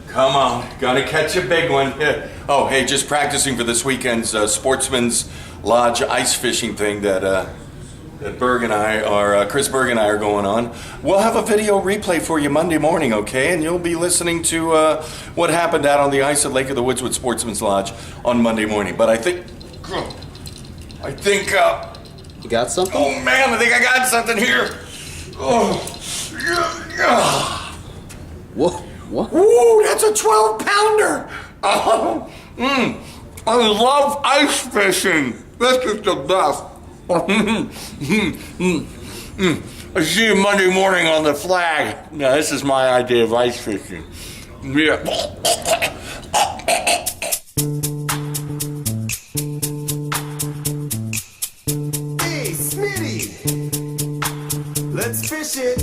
Come on, gonna catch a big one. Yeah. Oh, hey, just practicing for this weekend's Sportsman's Lodge ice fishing thing that Chris Berg and I are going on. We'll have a video replay for you Monday morning, okay? And you'll be listening to what happened out on the ice at Lake of the Woods with Sportsman's Lodge on Monday morning. But I think, you got something? oh man, I think I got something here. Oh, yeah. Whoa, what? Ooh, that's a 12-pounder. Oh, I love ice fishing. This is the best. I see you Monday morning on the flag. Now, this is my idea of ice fishing. Yeah. Hey, Smitty, let's fish it.